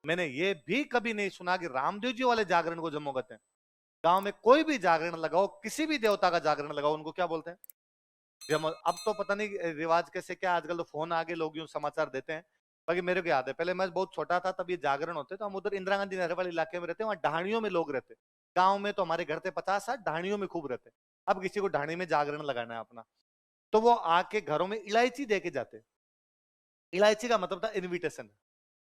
मैंने ये भी कभी नहीं सुना कि रामदेव जी वाले जागरण को जम्मू कहते हैं। गांव में कोई भी जागरण लगाओ, किसी भी देवता का जागरण लगाओ, उनको क्या बोलते हैं? जम। अब तो पता नहीं रिवाज कैसे, क्या आजकल तो फोन आगे लोग यूं समाचार देते हैं। बाकी मेरे को याद है, पहले मैं बहुत छोटा था तब ये जागरण होते, तो हम उधर इंदिरा गांधी नहर वाले इलाके में रहते हैं, वहां ढाणियों में लोग रहते। गांव में तो हमारे घर थे 50-60, ढाणियों में खूब रहते। अब किसी को ढाणी में जागरण लगाना है अपना, तो वो आके घरों में इलायची दे के जाते। इलायची का मतलब था इनविटेशन।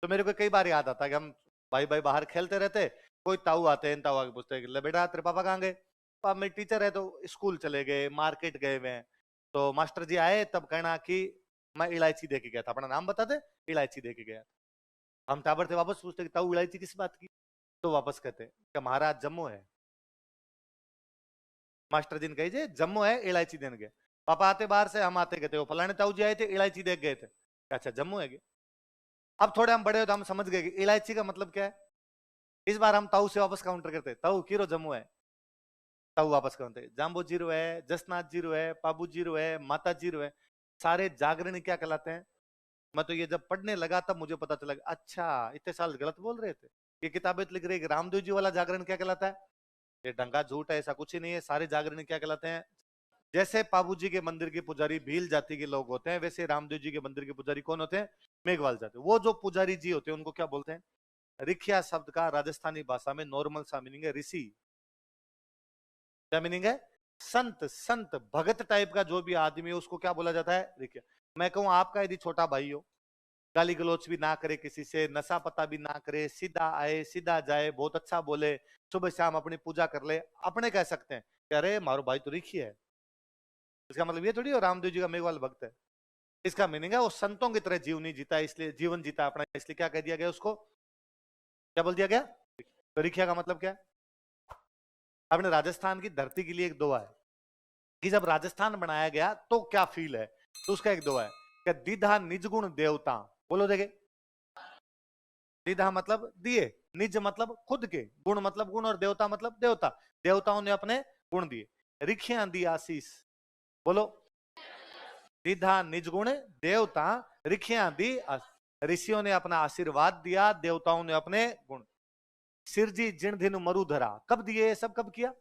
तो मेरे को कई बार याद आता कि हम भाई भाई बाहर खेलते रहते, कोई ताऊ आते हैं, ताऊ आके पूछते हैं कि बेटा तेरे पापा कहाँ गए? पापा मेरे टीचर है, तो स्कूल चले गए, मार्केट गए हुए हैं। तो मास्टर जी आए तब कहना कि मैं इलायची दे के गया था, अपना नाम बता दे, इलायची दे के गया। हम टाबर थे, वापस पूछते कि ताऊ इलायची किस बात की? तो वापस कहते कि महाराज जम्मू है। मास्टर जी ने कही जम्मू है, इलायची देने गए। पापा आते बाहर से, हम आते कहते वो फलाने ताऊ जी आए थे, इलायची दे गए थे। अच्छा जम्मू है। अब थोड़े हम बड़े हो तो हम समझ गए कि इलायची का मतलब क्या है। इस बार हम ताऊ से वापस काउंटर करते, ताऊ किरो जम्मू है। ताऊ वापस काउंटर, जाम्बो जीरो है, जसनाथ जीरो है, पाबू जीरो है, माता जीरो है। सारे जागरण क्या कहलाते हैं? मैं तो ये जब पढ़ने लगा तब मुझे पता चला, अच्छा इतने साल गलत बोल रहे थे। ये किताबें लिख रही है कि रामदेव जी वाला जागरण क्या कहलाता है। ये डंगा झूठ है, ऐसा कुछ ही नहीं है। सारे जागरण क्या कहलाते हैं? जैसे पाबू जी के मंदिर के पुजारी भील जाति के लोग होते हैं, वैसे रामदेव जी के मंदिर के पुजारी कौन होते हैं? मेघवाल जाति। वो जो पुजारी जी होते हैं उनको क्या बोलते हैं? रिखिया शब्द का राजस्थानी भाषा में नॉर्मल सा मीनिंग है ऋषि। क्या मीनिंग है? संत, संत भगत टाइप का जो भी आदमी है उसको क्या बोला जाता है? रिखिया। मैं कहूं आपका यदि छोटा भाई हो, गाली गलोच भी ना करे किसी से, नशा पता भी ना करे, सीधा आए सीधा जाए, बहुत अच्छा बोले, सुबह शाम अपनी पूजा कर ले, अपने कह सकते हैं कि अरे मारो भाई तो रिखी है। इसका मतलब ये थोड़ी हो रामदेव जी का मेघवाल भक्त है। इसका मीनिंग है वो संतों की तरह जीवनी जीता, इसलिए जीवन जीता अपना, इसलिए क्या कह दिया गया उसको? क्या बोल दिया गया? तो रिखिया का मतलब क्या है? अपने राजस्थान की धरती के लिए एक दुआ है कि जब राजस्थान बनाया गया तो क्या फील है, तो उसका एक दुआ है कि दीधा निज गुण देवता। बोलो देखे। दीधा मतलब दिए, निज मतलब खुद के, गुण मतलब गुण, और देवता मतलब देवता। देवताओं ने अपने गुण दिए, रिखिया दी आशीष। बोलो। दीधा निज गुण देवता, रिखिया दी ऋषियों ने अपना आशीर्वाद दिया, देवताओं ने अपने गुण। सिरजी जिन दिन मरुधरा, कब दिए सब, कब किया?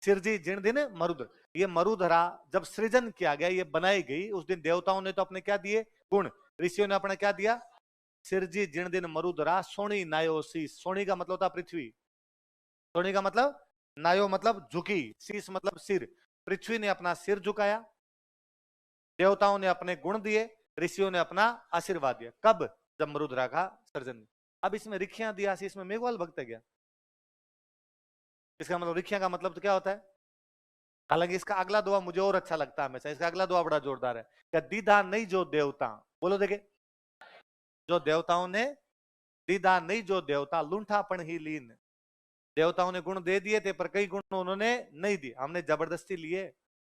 सिरजी जिन दिन मरुद, ये मरुधरा जब सृजन किया गया, ये बनाई गई, उस दिन देवताओं ने तो अपने क्या दिए? गुण। ऋषियों ने अपने क्या दिया? सिरजी जिन दिन मरुधरा, सोनी नायो शीस। सोनी का मतलब होता पृथ्वी। सोनी का मतलब, नायो मतलब झुकी, शीस मतलब सिर। पृथ्वी ने अपना सिर झुकाया, देवताओं ने अपने गुण दिए, ऋषियों ने अपना आशीर्वाद दिया। कब? जब मरुधरा का सर्जन। अब इसमें रिखियां दिया, इसमें मेघवाल भक्त है क्या? इसका मतलब रिखिया का मतलब तो क्या होता है? हालांकि इसका अगला दुआ मुझे और अच्छा लगता है हमेशा, इसका अगला दुआ बड़ा जोरदार है, क्या दीदा नहीं जो देवता। बोलो देखे। जो देवताओं ने, दीदा नहीं जो देवता, लूंठापन ही लीन। देवताओं ने गुण दे दिए थे पर कई गुण उन्होंने नहीं दिए, हमने जबरदस्ती लिए।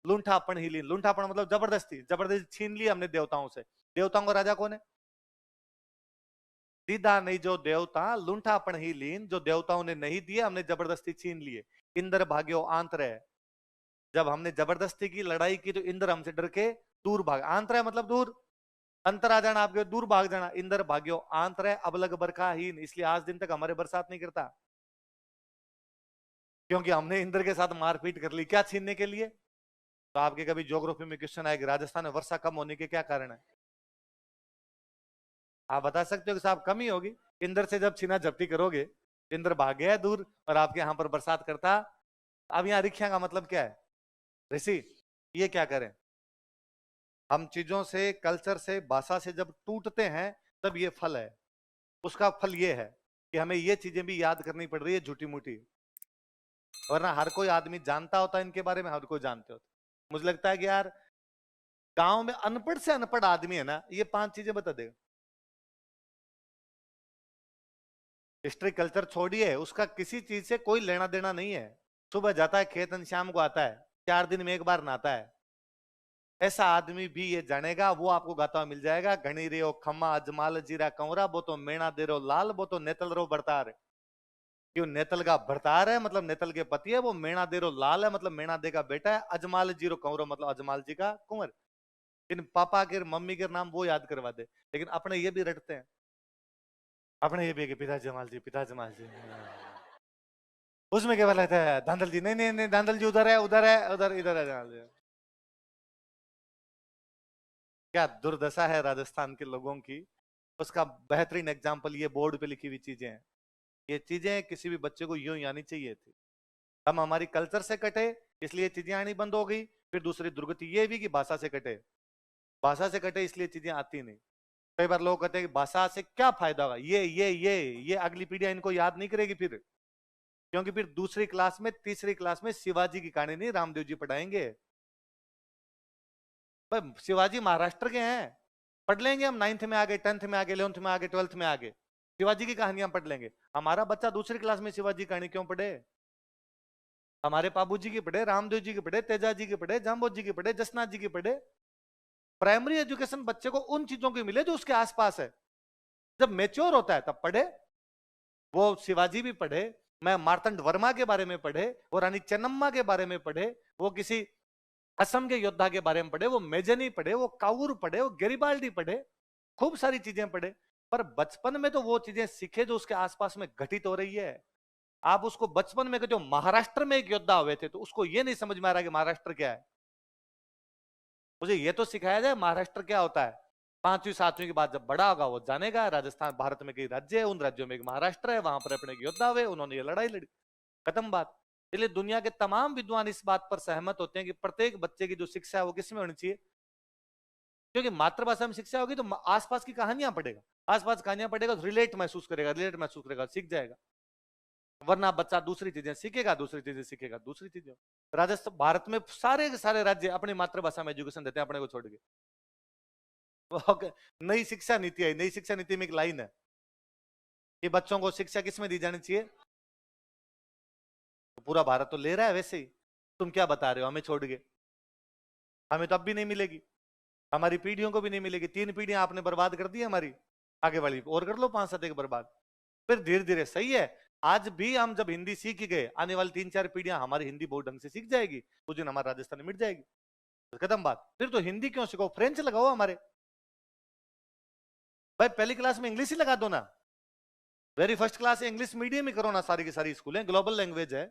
लूंठापन ही लीन, लूंठापन मतलब जबरदस्ती, जबरदस्ती छीन लिया हमने देवताओं से। देवताओं का राजा कौन है? दीदा नहीं जो देवता, लूंठापन ही लीन। जो देवताओं ने नहीं दिए हमने जबरदस्ती छीन लिए। इंद्र भाग्यो आंतर, जब हमने जबरदस्ती की, लड़ाई की, तो इंद्र हमसे डर के दूर भाग। आंतर मतलब दूर, अंतर आ जाना, आपके दूर भाग जाना। इंद्र भाग्यो आंतर, अब लग बरखाहीन, इसलिए आज दिन तक हमारे बरसात नहीं करता, क्योंकि हमने इंद्र के साथ मारपीट कर ली। क्या छीनने के लिए? तो आपके कभी ज्योग्राफी में क्वेश्चन आएगा राजस्थान में वर्षा कम होने के क्या कारण है, आप बता सकते हो कि साहब कमी होगी। इंद्र से जब छीना झपटी करोगे, इंद्र भाग गया दूर और आपके यहां पर बरसात करता। अब यहाँ रिख्या का मतलब क्या है? ऋषि ये क्या करें? हम चीजों से, कल्चर से, भाषा से जब टूटते हैं तब ये फल है। उसका फल ये है कि हमें ये चीजें भी याद करनी पड़ रही है झूठी मूठी, वरना हर कोई आदमी जानता होता है इनके बारे में, हर कोई जानते होते। मुझे लगता है कि यार गांव में अनपढ़ से अनपढ़ आदमी है ना, ये 5 चीजें बता देगा। हिस्ट्री कल्चर छोड़िए, उसका किसी चीज से कोई लेना देना नहीं है। सुबह जाता है खेत, शाम को आता है, 4 दिन में एक बार नहाता है। ऐसा आदमी भी ये जानेगा, वो आपको गाता हुआ मिल जाएगा। घनी रे खम्मा अजमाल जीरा कंवरा, वो तो मेणा दे रो लाल, वो तो नेतल रो बरतार। क्यों? नेतल का भरतार है मतलब नेतल के पति है। वो मेणा दे रो लाल है मतलब मेणा दे का बेटा है। अजमाल जी रो कंवरो मतलब अजमाल जी का कुंवर। इन पापा के, मम्मी के नाम वो याद करवा दे, लेकिन अपने ये भी रटते हैं। अपने ये भी है पिता जमाल जी, पिता जमाल जी। उसमें क्या बोला था धांधल जी, नहीं नहीं नहीं धांधल जी उधर है, उधर है, उधर इधर है जमाल जी। क्या दुर्दशा है राजस्थान के लोगों की। उसका बेहतरीन एग्जाम्पल ये बोर्ड पे लिखी हुई चीजें हैं। ये चीजें किसी भी बच्चे को यूं ही आनी चाहिए थी। हम हमारी कल्चर से कटे, इसलिए चीजें आनी बंद हो गई। फिर दूसरी दुर्गति ये भी कि भाषा से कटे, भाषा से कटे इसलिए चीजें आती नहीं। कई बार लोग कहते हैं कि भाषा से क्या फायदा होगा, ये अगली पीढ़ियां इनको याद नहीं करेगी फिर, क्योंकि फिर दूसरी क्लास में तीसरी क्लास में शिवाजी की कहानी नहीं रामदेव जी पढ़ाएंगे। पर शिवाजी महाराष्ट्र के हैं, पढ़ लेंगे हम, 9th में आ गए, 10th में आ गए, 11th में आ गए, 12th में आ गए, शिवाजी की कहानियां पढ़ लेंगे। हमारा बच्चा दूसरी क्लास में शिवाजी की कहानी क्यों पढ़े? हमारे बाबू जी की पढ़े, रामदेव जी की पढ़े, तेजा जी की पढ़े, जाम्बोज जी की पढ़े, जसनाथ जी की पढ़े। प्राइमरी एजुकेशन बच्चे को उन चीजों की मिले जो उसके आसपास है। जब मेच्योर होता है तब पढ़े। वो शिवाजी भी पढ़े, मैं मार्तंड वर्मा के बारे में पढ़े, वो रानी चेन्नम्मा के बारे में पढ़े, वो किसी असम के योद्धा के बारे में पढ़े, वो मेजनी पढ़े, वो कावूर पढ़े, वो गेरिबाल्डी पढ़े, खूब सारी चीजें पढ़े। पर बचपन में तो वो चीजें सीखे जो उसके आसपास में घटित हो रही है। आप उसको बचपन में जो महाराष्ट्र में एक योद्धा हुए थे तो उसको ये नहीं समझ में आ रहा कि महाराष्ट्र क्या है। मुझे ये तो सिखाया जाए महाराष्ट्र क्या होता है। 5वीं 7वीं के बाद जब बड़ा होगा वो जानेगा। राजस्थान भारत में कई राज्य है, उन राज्यों में एक महाराष्ट्र है, वहां पर अपने योद्धा हुए, उन्होंने ये लड़ाई लड़ी, खत्म बात। इसलिए दुनिया के तमाम विद्वान इस बात पर सहमत होते हैं कि प्रत्येक बच्चे की जो शिक्षा है वो किसमें होनी चाहिए, क्योंकि मातृभाषा में शिक्षा होगी तो आसपास की कहानियां पढ़ेगा, आसपास कहानियां पढ़ेगा तो रिलेट महसूस करेगा, रिलेट महसूस करेगा, सीख जाएगा। वरना बच्चा दूसरी चीजें सीखेगा, दूसरी चीजें सीखेगा, दूसरी चीजें। राजस्थान भारत में सारे के सारे राज्य अपनी मातृभाषा में एजुकेशन देते हैं अपने को छोड़ के। नई शिक्षा नीति आई, नई शिक्षा नीति में एक लाइन है कि बच्चों को शिक्षा किसमें दी जानी चाहिए। तो पूरा भारत तो ले रहा है वैसे ही, तुम क्या बता रहे हो हमें छोड़ के। हमें तो अब भी नहीं मिलेगी, हमारी पीढ़ियों को भी नहीं मिलेगी। 3 पीढ़ियां आपने बर्बाद कर दी हमारी, आगे वाली और कर लो 5-7 एक बर्बाद। फिर धीरे धीरे सही है। आज भी हम जब हिंदी सीख गए, आने वाली 3-4 पीढ़ियां हमारी हिंदी बहुत ढंग से सीख जाएगी, उस दिन हमारा राजस्थान मिट जाएगी, तो खत्म बात। फिर तो हिंदी क्यों सीखो, फ्रेंच लगाओ हमारे भाई, पहली क्लास में इंग्लिश ही लगा दो ना। Very first class English medium ही करो ना, सारी की सारी स्कूल है, ग्लोबल लैंग्वेज है।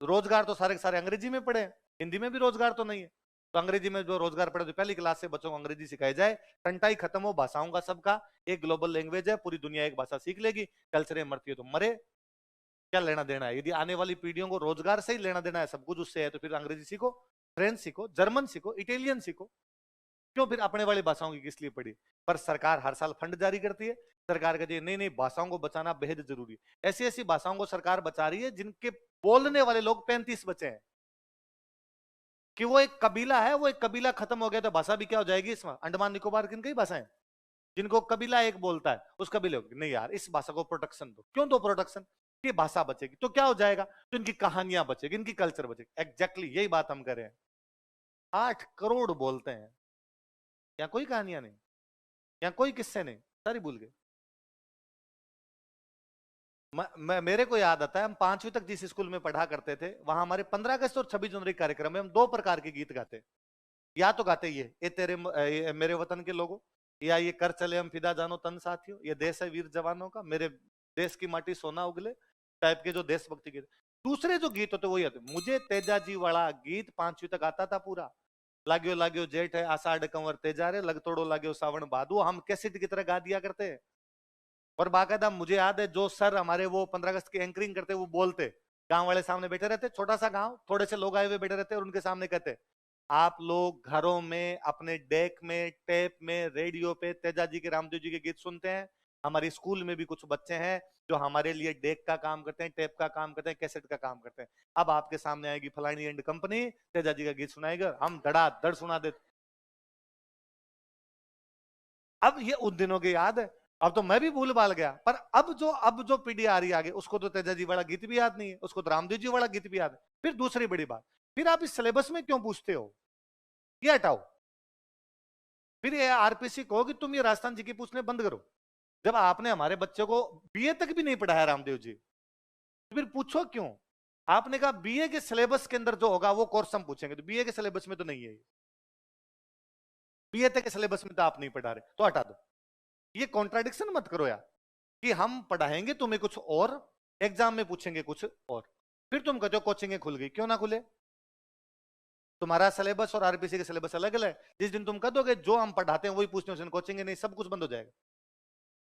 रोजगार तो सारे के सारे अंग्रेजी में पढ़े, हिंदी में भी रोजगार तो नहीं है, तो अंग्रेजी में जो रोजगार पढ़े तो पहली क्लास से बच्चों को अंग्रेजी सिखाई जाए। टंटाई खत्म हो भाषाओं का सबका, एक ग्लोबल लैंग्वेज है, पूरी दुनिया एक भाषा सीख लेगी, कल से मरती है तो मरे, क्या लेना देना है। यदि आने वाली पीढ़ियों को रोजगार से ही लेना देना है, सब कुछ उससे है, तो फिर अंग्रेजी सीखो, फ्रेंच सीखो, जर्मन सीखो, इटालियन सीखो, क्यों फिर अपने वाली भाषाओं की किस लिए पढ़ी। पर सरकार हर साल फंड जारी करती है, सरकार कहती है नहीं नहीं भाषाओं को बचाना बेहद जरूरी है। ऐसी ऐसी भाषाओं को सरकार बचा रही है जिनके बोलने वाले लोग 35 बचे हैं, कि वो एक कबीला है, वो एक कबीला खत्म हो गया तो भाषा भी क्या हो जाएगी। इसमें अंडमान निकोबार किन कई भाषाएं, जिनको कबीला एक बोलता है उस कबीले नहीं यार इस भाषा को प्रोटेक्शन दो, क्यों दो प्रोटेक्शन, कि भाषा बचेगी तो क्या हो जाएगा, तो इनकी कहानियां बचेगी, इनकी कल्चर बचेगी। एग्जैक्टली यही बात हम कर रहे हैं। 8 करोड़ बोलते हैं, यहाँ कोई कहानियां नहीं, यहाँ कोई किस्से नहीं, सारी भूल गए। मेरे को याद आता है हम 5वीं तक जिस स्कूल में पढ़ा करते थे, वहां हमारे 15 अगस्त और 26 जनवरी कार्यक्रम में हम 2 प्रकार के गीत गाते। या तो गाते ये तेरे ये मेरे वतन के लोगों, या ये कर चले हम फिदा जानो तन साथियों, ये देश है वीर जवानों का, मेरे देश की माटी सोना उगले, टाइप के जो देशभक्ति गीत। दूसरे जो गीत होते वही आते। मुझे तेजा जी वाला गीत 5वीं तक आता था पूरा, लाग्यो लाग्यो जेठ है आषाढ़ कंवर तेजा रे, लग तोड़ो लाग्यो सावन भादो, हम कैसेट की तरह गा दिया करते। और बाकायदा मुझे याद है जो सर हमारे वो 15 अगस्त की एंकरिंग करते, वो बोलते, गांव वाले सामने बैठे रहते, छोटा सा गांव, थोड़े से लोग आए हुए बैठे रहते, और उनके सामने कहते आप लोग घरों में अपने डेक में टेप में रेडियो पे तेजा जी के रामदेव जी के गीत सुनते हैं। हमारे स्कूल में भी कुछ बच्चे हैं जो हमारे लिए डेक का काम करते हैं, टेप का काम करते हैं, कैसेट का काम करते हैं। अब आपके सामने आएगी फलानी एंड कंपनी, तेजा जी का गीत सुनाएगा, हम धड़ाधड़ सुना देते। अब ये उन दिनों की याद है, अब तो मैं भी भूल भाल गया। पर अब जो पीढ़ी आ रही है आगे, उसको तो तेजा जी वाला गीत भी याद नहीं है, उसको तो रामदेव जी वाला गीत भी याद है। फिर दूसरी बड़ी बात, फिर आप इस सिलेबस में क्यों पूछते हो, ये हटाओ। फिर ये आरपीसी कहो कि तुम ये राजस्थान जी की पूछने बंद करो। जब आपने हमारे बच्चे को बीए तक भी नहीं पढ़ाया रामदेव जी, तो फिर पूछो क्यों। आपने कहा बीए के सिलेबस के अंदर जो होगा वो कोर्स हम पूछेंगे, तो बीए के सिलेबस में तो नहीं है, बीए तक के सिलेबस में तो आप नहीं पढ़ा रहे, तो हटा दो। ये कॉन्ट्राडिक्शन मत करो यार। कि हम पढ़ाएंगे तुम्हें कुछ और, एग्जाम में पूछेंगे कुछ और, फिर तुम कहते हो कोचिंग खुल गई। क्यों ना खुले? तुम्हारा सिलेबस और आरपीसी का सिलेबस अलग अलग है। जिस दिन तुम कह दोगे जो हम पढ़ाते हैं वही पूछने, उस दिन कोचिंग नहीं, सब कुछ बंद हो जाएगा।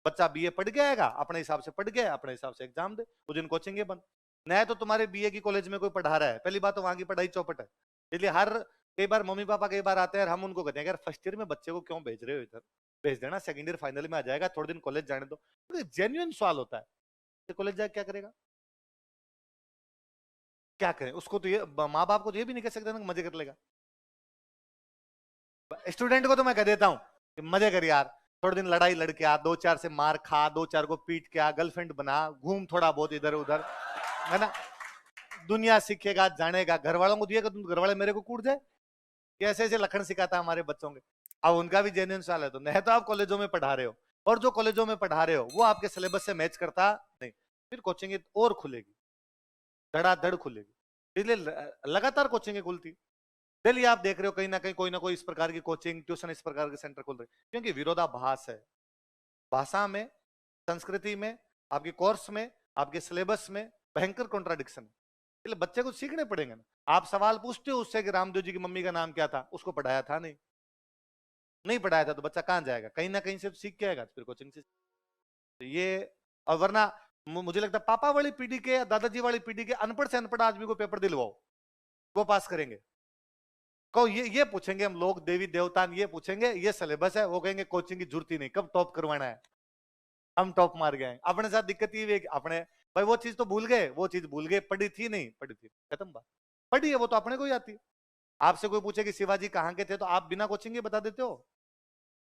बच्चा बीए पढ़ के आएगा, अपने हिसाब से पढ़ गया, अपने हिसाब से एग्जाम दे, उस दिन कोचिंग बंद। नया तो तुम्हारे बीए की कॉलेज में कोई पढ़ा रहा है, पहली बात तो वहां की पढ़ाई चौपट है। इसलिए कई बार मम्मी पापा कई बार आते हैं, हम उनको कहते हैं यार फर्स्ट ईयर में बच्चे को क्यों भेज रहे हो इधर, भेज देना, सेकंड ईयर फाइनल में आ जाएगा, थोड़े दिन कॉलेज जाने दो। तो जेन्युइन सवाल होता है, तो कॉलेज जाके क्या करेगा? क्या करें उसको? तो ये माँ बाप को तो ये भी नहीं कह सकते ना मजे कर लेगा। स्टूडेंट को तो मैं कह देता हूँ मजे कर यार, थोड़े दिन लड़ाई लड़के आ, दो चार से मार खा, दो चार को पीट के आ, गर्लफ्रेंड बना, घूम थोड़ा बहुत इधर उधर, है ना, दुनिया सीखेगा, जानेगा। घर वालों को दिए तुम, घर वाले मेरे को कूट जाए, कैसे ऐसे लखन सिखाता है हमारे बच्चों के। अब उनका भी जेन्युइन सवाल है, तो नहीं तो आप कॉलेजों में पढ़ा रहे हो, और जो कॉलेजों में पढ़ा रहे हो वो आपके सिलेबस से मैच करता नहीं, फिर कोचिंग और खुलेगी, धड़ाधड़ खुलेगी। इसलिए लगातार कोचिंग खुलती। डेली आप देख रहे हो कहीं ना कोई इस प्रकार की कोचिंग, ट्यूशन, इस प्रकार के सेंटर खुल रहे, क्योंकि विरोधाभास है भाषा में, संस्कृति में, आपके कोर्स में, आपके सिलेबस में भयंकर कॉन्ट्राडिक्शन है। इसलिए बच्चे को सीखने पड़ेंगे ना। आप सवाल पूछते हो उससे कि रामदेव जी की मम्मी का नाम क्या था, उसको पढ़ाया था नहीं, नहीं पढ़ाया था तो बच्चा कहां जाएगा? कहीं ना कहीं से तो सीख के आएगा, फिर कोचिंग से। तो ये, और वरना मुझे लगता है पापा वाली पीढ़ी के, दादाजी वाली पीढ़ी के अनपढ़ से अनपढ़ आदमी को पेपर दिलवाओ, वो पास करेंगे। को ये पूछेंगे हम लोग देवी देवता, ये पूछेंगे ये सिलेबस है, वो कहेंगे कोचिंग की जरूरत ही नहीं, कब टॉप करवाना है, हम टॉप मार गए। अपने साथ दिक्कत ये अपने भाई वो चीज तो भूल गए, वो चीज भूल गए, पढ़ी थी नहीं पढ़ी थी, खत्म बात। पढ़ी है वो तो अपने को ही आती है। आपसे कोई पूछे कि शिवाजी कहाँ के थे, तो आप बिना कोचिंग के बता देते हो।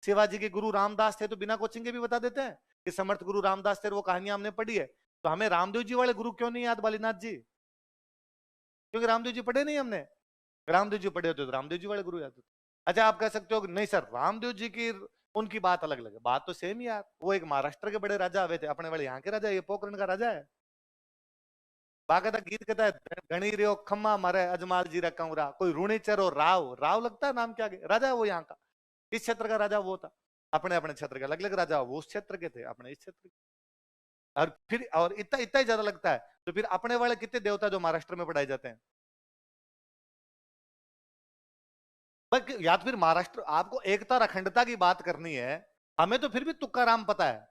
शिवाजी के गुरु रामदास थे, तो बिना कोचिंग के भी बता देते हैं कि समर्थ गुरु रामदास थे, वो कहानियां हमने पढ़ी है। तो हमें रामदेव जी वाले गुरु क्यों नहीं याद, बालीनाथ जी? क्योंकि रामदेव जी पढ़े नहीं हमने। रामदेव जी पढ़े होते तो रामदेव जी वाले गुरु याद होते। अच्छा आप कह सकते हो कि नहीं सर रामदेव जी की उनकी बात अलग अलग है, बात तो सेम ही यार। वो एक महाराष्ट्र के बड़े राजा हुए थे, अपने वाले यहाँ के राजा, ये पोखरण का राजा है। बाकायदा गीत कहता है गणी रो खम्मा मारे अजमाल जी रहा, कोई रूणी चरो राव, राव लगता है नाम, क्या राजा है वो यहाँ का, इस क्षेत्र का राजा वो था। अपने अपने क्षेत्र के अलग अलग राजा, वो उस क्षेत्र के थे, अपने इस क्षेत्र के। और फिर और इतना इतना ही ज्यादा लगता है तो फिर अपने वाले कितने देवता जो महाराष्ट्र में पढ़ाए जाते हैं। या तो फिर महाराष्ट्र, आपको एकता और अखंडता की बात करनी है, हमें तो फिर भी तुक्काराम पता है।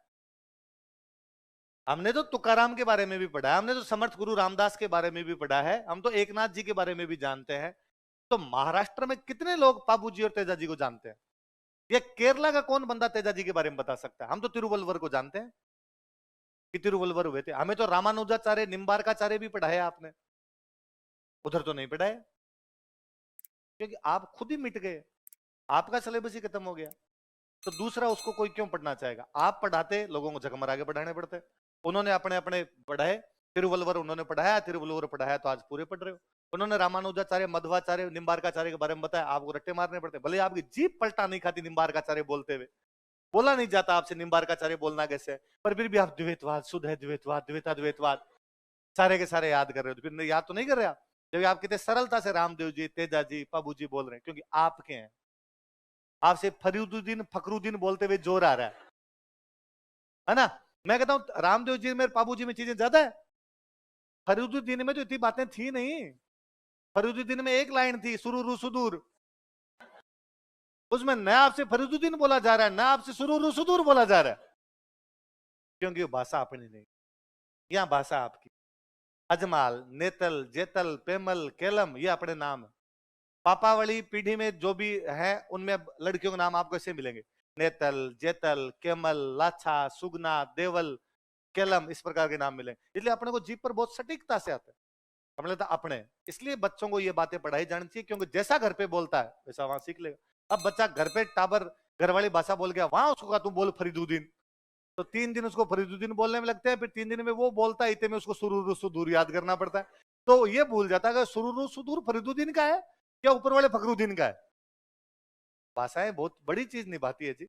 हमने तो तुकाराम के बारे में भी पढ़ा है, हमने तो समर्थ गुरु रामदास के बारे में भी पढ़ा है, हम तो एकनाथ जी के बारे में भी जानते हैं। तो महाराष्ट्र में कितने लोग पाबू जी और तेजा जी को जानते हैं? ये केरला का कौन बंदा तेजा जी के बारे में बता सकता है? हम तो तिरुवल्लवर को जानते हैं कि तिरुवल्लवर हुए थे। हमें तो रामानुजाचार्य निम्बारकाचार्य भी पढ़ाए आपने, उधर तो नहीं पढ़ाए, क्योंकि आप खुद ही मिट गए, आपका सिलेबस ही खत्म हो गया। तो दूसरा उसको कोई क्यों पढ़ना चाहेगा? आप पढ़ाते, लोगों को झकमर आगे पढ़ाने पड़ते। उन्होंने अपने अपने पढ़ाए, तिरुवल्लवर उन्होंने पढ़ाया, तिरुवल्लवर पढ़ाया तो आज पूरे पढ़ रहे हो। उन्होंने रामानुजाचार्य, मध्वाचार्य, निम्बारकाचार्य के बारे में बताया, आपको रट्टे मारने पड़ते। भले आपकी जीभ पलटा नहीं खाती निम्बारकाचार्य बोलते हुए, बोला नहीं जाता आपसे निम्बारकाचार्य बोलना कैसे, पर फिर भी आप द्वैतवाद, शुद्ध है द्वैतवाद, द्वैता द्वैतवाद सारे के सारे याद कर रहे हो। तो फिर याद तो नहीं कर रहे आप, जब आप कितने सरलता से रामदेव जी, तेजा जी, पाबू जी बोल रहे हैं, क्योंकि आपके हैं। आपसे फरीदुद्दीन फकरुद्दीन बोलते हुए जोर आ रहा है ना? मैं कहता हूं रामदेव जी में, पाबू जी में चीजें ज्यादा है। फरीदुद्दीन में तो इतनी बातें थी नहीं। फरीदुद्दीन में एक लाइन थी, सुरूरु सुदूर, उसमें नया आपसे फरीदुद्दीन बोला जा रहा है, नया आपसे सुरूरु सुदूर बोला जा रहा है, क्योंकि वो भाषा अपनी नहीं, यहां भाषा आपकी। अजमाल, नेतल, जेतल, पेमल, केलम, ये अपने नाम है। पापा वाली पीढ़ी में जो भी है उनमें लड़कियों के नाम आपको ऐसे मिलेंगे, नेतल, जेतल, केमल, लाछा, सुगना, देवल, केलम, इस प्रकार के नाम मिलेंगे। इसलिए अपने को जीप पर बहुत सटीकता से आता है, हमें लगता अपने। इसलिए बच्चों को ये बातें पढ़ाई जानी चाहिए, क्योंकि जैसा घर पे बोलता है वैसा वहां सीख लेगा। अब बच्चा घर पे टाबर घर वाली भाषा बोल गया, वहां उसको कहा तू बोल फरीदुद्दीन, तो 3 दिन उसको फरीदुद्दीन बोलने में लगते हैं, फिर 3 दिन में वो बोलता है, इतने में उसको सुरूर सुदूर याद करना पड़ता है। तो ये भूल जाता है कि सुरूर सुदूर फरीदुद्दीन का है या ऊपर वाले फकरुद्दीन का है। भाषाएं बहुत बड़ी चीज निभाती है जी।